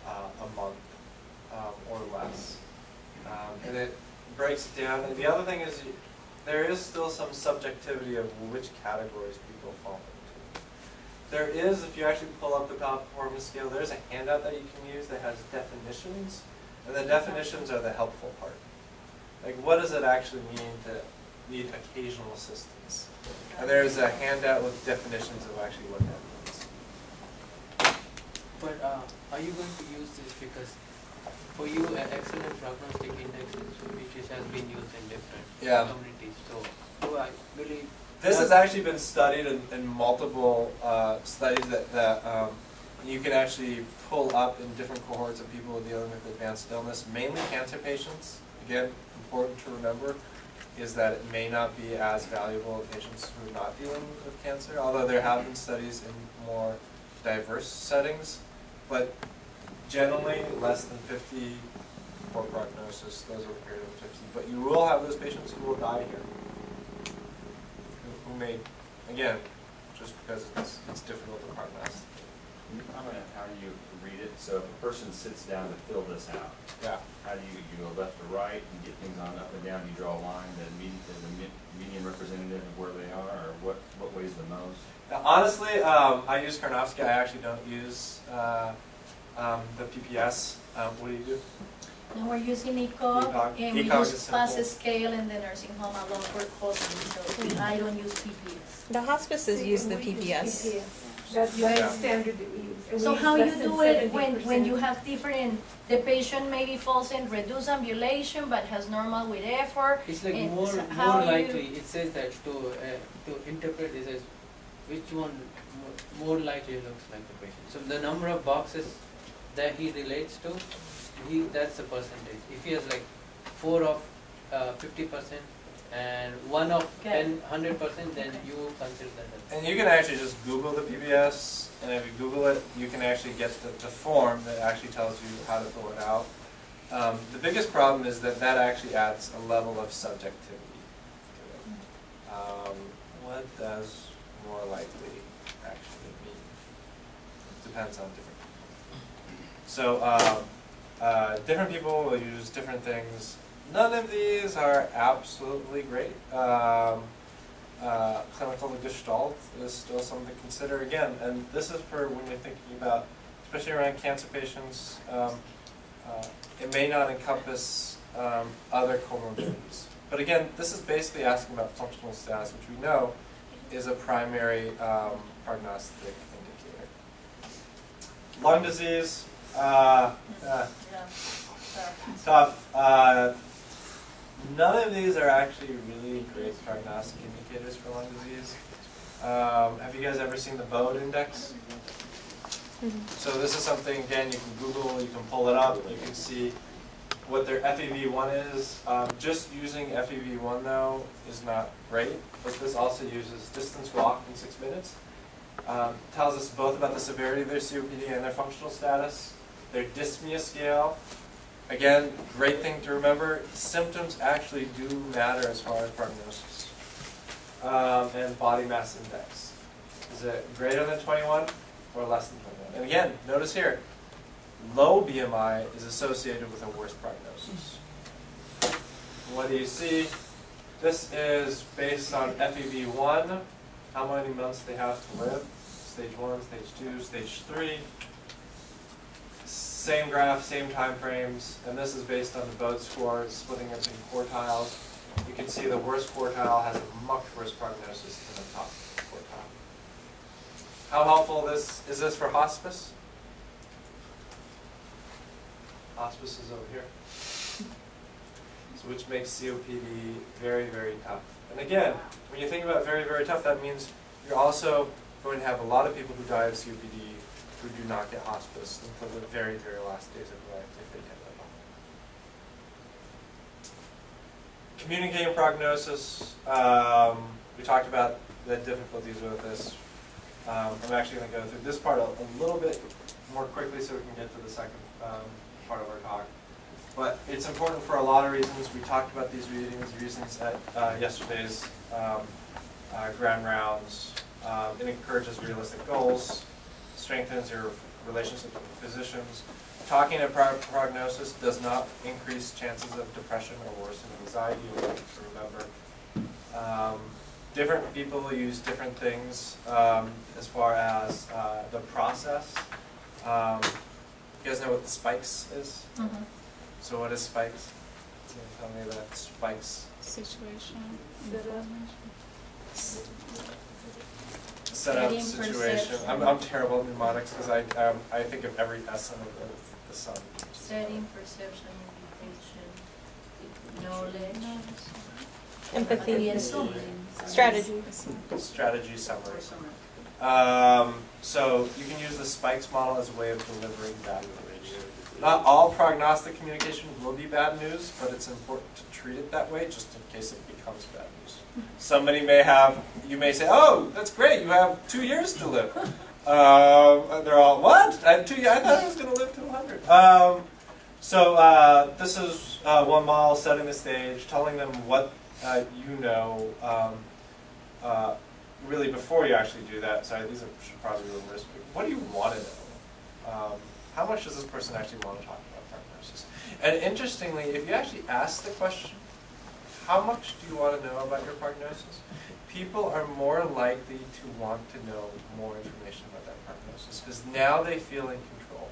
a month or less. And it breaks it down. And the other thing is there is still some subjectivity of which categories people fall into. There is, if you actually pull up the Palliative Performance Scale, there's a handout that you can use that has definitions. And the definitions are the helpful part. Like, what does it actually mean to need occasional assistance? And there's a handout with definitions of actually what that means. But are you going to use this because for you excellent prognostic indexes which has been used in different communities? So do I believe this has actually been studied in multiple studies that you can actually pull up in different cohorts of people dealing with advanced illness, mainly cancer patients. Again, important to remember is that it may not be as valuable in patients who are not dealing with cancer, although there have been studies in more diverse settings. But generally, less than 50 poor prognosis, those are greater than 50. But you will have those patients who will die here, who may, again, just because it's difficult to prognosticate. Can you comment on how you read it? So if a person sits down to fill this out, how do you go left to right and get things on up and down? Do you draw a line that the median representative of where they are, or what weighs the most? Honestly, I use Karnofsky. I actually don't use the PPS. What do you do? No, we're using ECOG, and we use fast scale in the nursing home along for hospital, so I don't use PPS. The hospices use the PPS. That's the standard that we use. And So we how use you less do than it when 70%. you have different, the patient maybe falls in reduced ambulation but has normal with effort? It's like and more how likely, it says that to interpret this as which one more likely looks like the patient. So the number of boxes that he relates to, that's the percentage. If he has like 4 of 50% and 1 of 100%, then you consider that. And you can actually just Google the PBS, and if you Google it, you can actually get the form that actually tells you how to fill it out. The biggest problem is that actually adds a level of subjectivity to it. What does more likely actually mean? depends on different people. So different people will use different things. None of these are absolutely great. Clinical gestalt is still something to consider again, and this is for when you're thinking about, especially around cancer patients, it may not encompass other comorbidities. But again, this is basically asking about functional status, which we know is a primary prognostic indicator. Lung disease, tough. None of these are actually really great prognostic indicators for lung disease. Have you guys ever seen the Bode index? So this is something, again, you can Google, you can pull it up, you can see what their FEV1 is. Just using FEV1 though is not great, but this also uses distance walked in 6 minutes. Tells us both about the severity of their COPD and their functional status. Their dyspnea scale, again, great thing to remember, symptoms actually do matter as far as prognosis. And body mass index. Is it greater than 21 or less than 21? And again, notice here, low BMI is associated with a worse prognosis. What do you see? This is based on FEV1, how many months they have to live, stage 1, stage 2, stage 3. Same graph, same time frames, and this is based on the Bode scores, splitting it into quartiles. You can see the worst quartile has a much worse prognosis than the top quartile. How helpful is this for hospice? Hospice is over here. So which makes COPD very, very tough. And again, when you think about very, very tough, that means you're also going to have a lot of people who die of COPD who do not get hospice until the very, very last days of life if they can live on. Communicating prognosis. We talked about the difficulties with this. I'm actually going to go through this part a little bit more quickly so we can get to the second part of our talk. But it's important for a lot of reasons. We talked about these reasons at yesterday's grand rounds. It encourages realistic goals, strengthens your relationship with physicians. Talking about prognosis does not increase chances of depression or worsening anxiety, to remember. Different people use different things as far as the process. You guys know what the spikes is? Mm-hmm. So what is spikes? Can you tell me that spikes? Situation. Setup, situation. I'm terrible at mnemonics because I think of every S under the sun. Setting, perception, indication, knowledge, empathy, and strategy. Strategy summary. So you can use the spikes model as a way of delivering bad information. Not all prognostic communication will be bad news, but it's important to treat it that way just in case it becomes bad news. Somebody you may say, oh, that's great, you have 2 years to live. They're all, what? I have 2 years, I thought I was going to live to 100. So this is one model setting the stage, telling them what you know, really before you actually do that. Sorry, these should probably be reversed. What do you want to know? How much does this person actually want to talk about prognosis? And interestingly, if you actually ask the question, how much do you want to know about your prognosis? People are more likely to want to know more information about that prognosis because now they feel in control.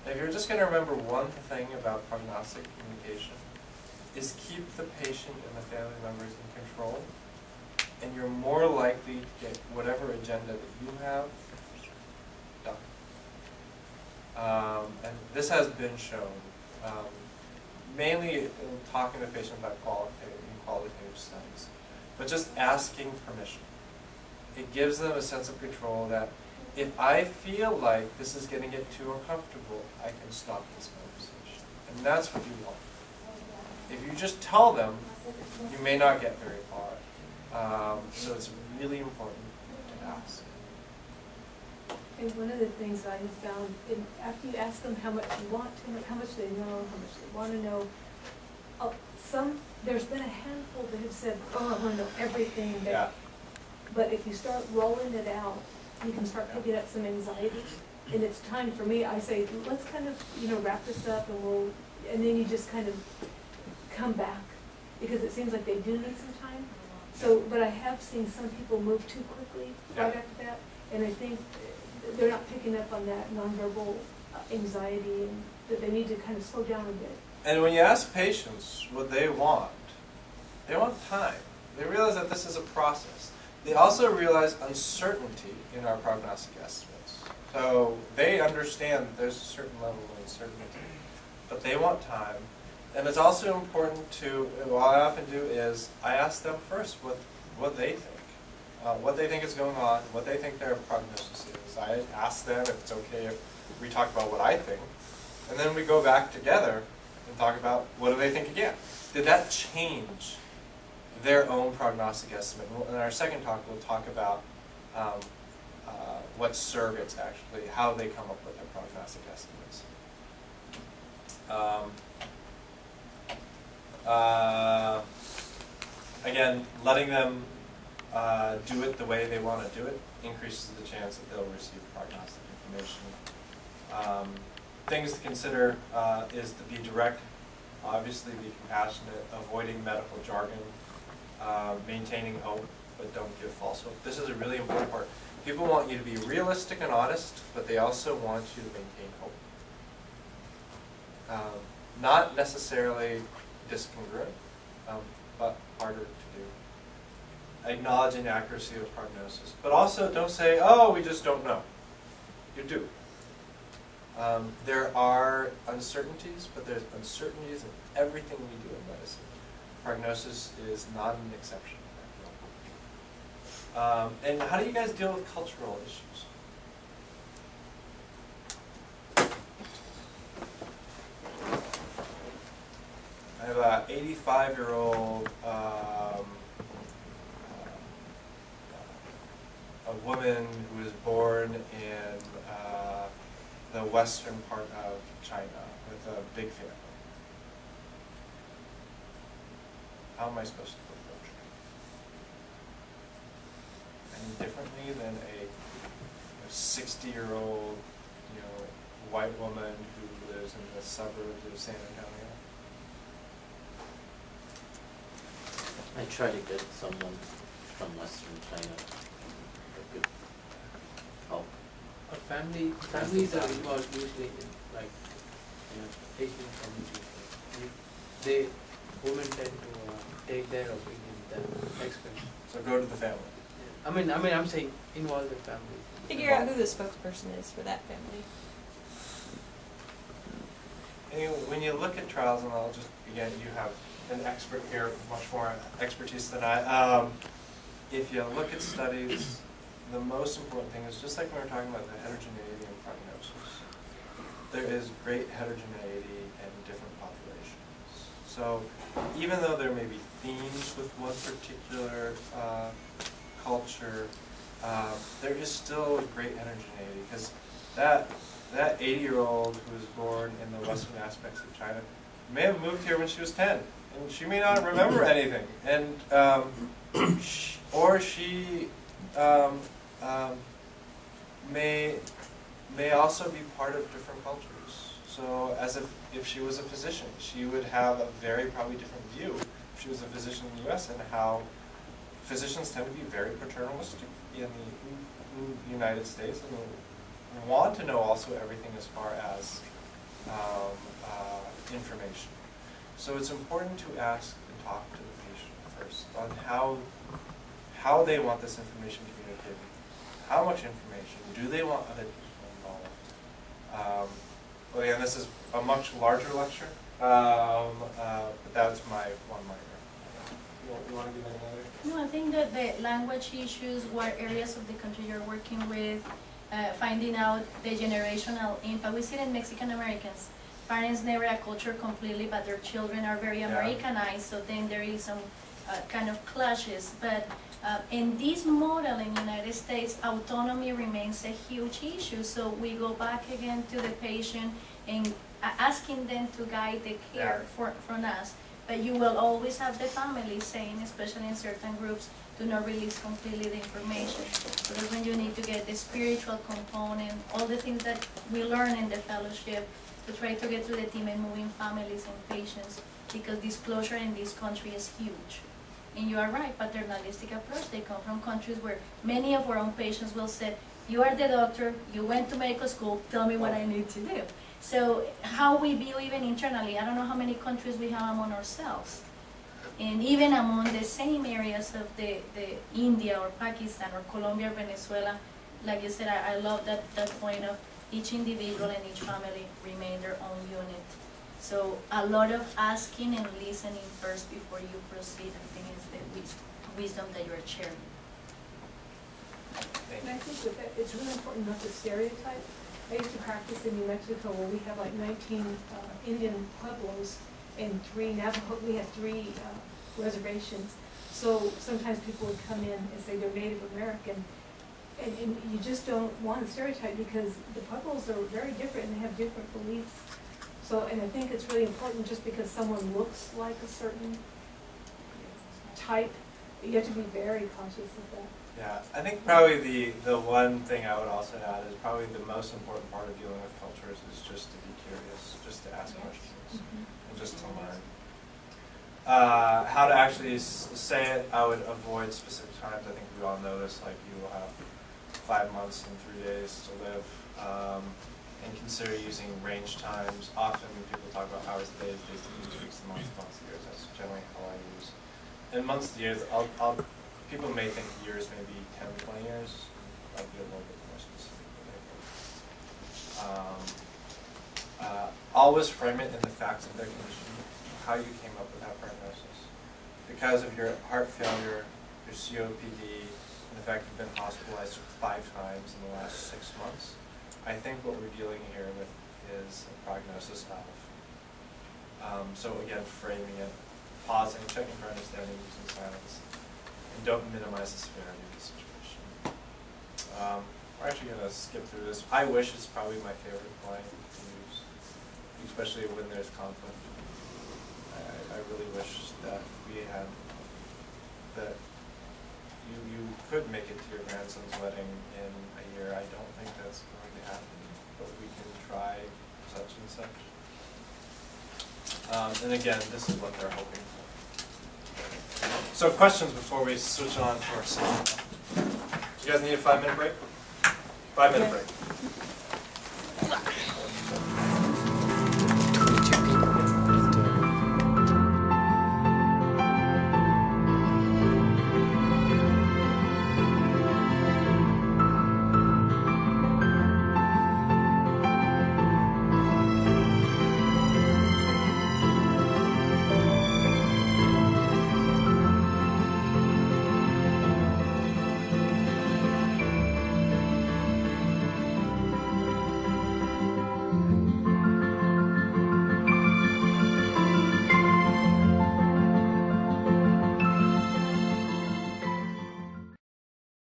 And if you're just going to remember one thing about prognostic communication, is keep the patient and the family members in control, and you're more likely to get whatever agenda that you have done. And this has been shown, mainly in talking to patients about qualitative studies, but just asking permission. It gives them a sense of control that if I feel like this is going to get too uncomfortable, I can stop this conversation. And that's what you want. If you just tell them, you may not get very far. So it's really important to ask. And one of the things I have found, after you ask them how much you want to know, how much they know, how much they want to know, there's been a handful that have said, oh, I want to know everything. But if you start rolling it out, you can start picking up some anxiety. And it's time for me, I say, let's kind of, wrap this up and then you just kind of come back, because it seems like they do need some time. So, but I have seen some people move too quickly right after that, and I think they're not picking up on that nonverbal anxiety, and that they need to kind of slow down a bit. And when you ask patients what they want time. They realize that this is a process. They also realize uncertainty in our prognostic estimates. So they understand that there's a certain level of uncertainty, but they want time. And it's also important to, what I often do is, I ask them first what they think is going on, what they think their prognosis is. I ask them if it's okay if we talk about what I think, and then we go back together and talk about what do they think again. Did that change their own prognostic estimate? In our second talk, we'll talk about what surrogates actually, how they come up with their prognostic estimates. Again, letting them do it the way they want to do it increases the chance that they'll receive prognostic information. Things to consider is to be direct, obviously be compassionate, avoiding medical jargon, maintaining hope, but don't give false hope. This is a really important part. People want you to be realistic and honest, but they also want you to maintain hope. Not necessarily discongruent, but harder to do. Acknowledge inaccuracy of prognosis, but also don't say, oh, we just don't know. You do. There are uncertainties, but there's uncertainties in everything we do in medicine. Prognosis is not an exception. And how do you guys deal with cultural issues? I have an 85-year-old a woman who was born in the western part of China with a big family. How am I supposed to approach her? Any differently than a 60-year-old, white woman who lives in the suburbs of San Antonio? I try to get someone from Western China that could help. Families are involved usually in Asian communities. Women tend to take their opinion than experts. So go to the family. Yeah. I'm saying involve the family. Figure out who the spokesperson is for that family. And when you look at trials, and I'll just, again, you have an expert here, much more expertise than I. If you look at studies, the most important thing is, just like we were talking about the heterogeneity in prognosis, there is great heterogeneity in different populations. So even though there may be themes with one particular culture, there is still great heterogeneity, because that 80-year-old who was born in the western aspects of China may have moved here when she was 10, and she may not remember anything, and or she may also be part of different cultures. So as if she was a physician, she would have a very probably different view if she was a physician in the U.S. and how physicians tend to be very paternalistic in the United States and want to know also everything as far as information. So it's important to ask and talk to the patient first on how they want this information communicated, how much information, do they want other people involved. Well, again, this is a much larger lecture, but that's my one minor. You want to give another? No, I think that the language issues, what areas of the country you're working with, finding out the generational impact. We see it in Mexican Americans. Parents never acculture completely, but their children are very Americanized, so then there is some kind of clashes. But in this model in the United States, autonomy remains a huge issue. So we go back again to the patient and asking them to guide the care from us. But you will always have the family saying, especially in certain groups, do not release completely the information. So that's when you need to get the spiritual component, all the things that we learn in the fellowship to try to get to the team and moving families and patients, because disclosure in this country is huge. And you are right, paternalistic approach. They come from countries where many of our own patients will say, you are the doctor, you went to medical school, tell me what I need to do. So how we view even internally, I don't know how many countries we have among ourselves. And even among the same areas of the India or Pakistan or Colombia or Venezuela, like you said, I love that point of each individual and each family remain their own unit. So a lot of asking and listening first before you proceed, I think is the wisdom that you're sharing. And I think with that, it's really important not to stereotype. I used to practice in New Mexico where we have like 19 Indian pueblos and 3 Navajo. We have 3 reservations. So sometimes people would come in and say they're Native American, and you just don't want to stereotype because the pueblos are very different and they have different beliefs. So, and I think it's really important just because someone looks like a certain type, you have to be very conscious of that. Yeah, I think probably the one thing I would also add is probably the most important part of dealing with cultures is just to be curious, just to ask questions, and just to learn. How to actually say it, I would avoid specific times. I think we all know this, like you will have 5 months and 3 days to live, and consider using range times. Often people talk about hours, days to weeks, months, years. That's generally how I use. And months to years, people may think years, maybe 10, 20 years. I'll be a little bit more specific. Always frame it in the facts of their condition, how you came up with that prognosis. Because of your heart failure, your COPD, and the fact you've been hospitalized 5 times in the last 6 months, I think what we're dealing here with is a prognosis of. So again, framing it, pausing, checking for understanding, using silence. And don't minimize the severity of the situation. We're actually going to skip through this. I wish is probably my favorite line to use, especially when there's conflict. I really wish that we had, that you could make it to your grandson's wedding in a year. I don't think that's going to happen, but we can try such and such. And again, this is what they're hoping for. So questions before we switch on to our second. You guys need a 5-minute break? 5-minute break.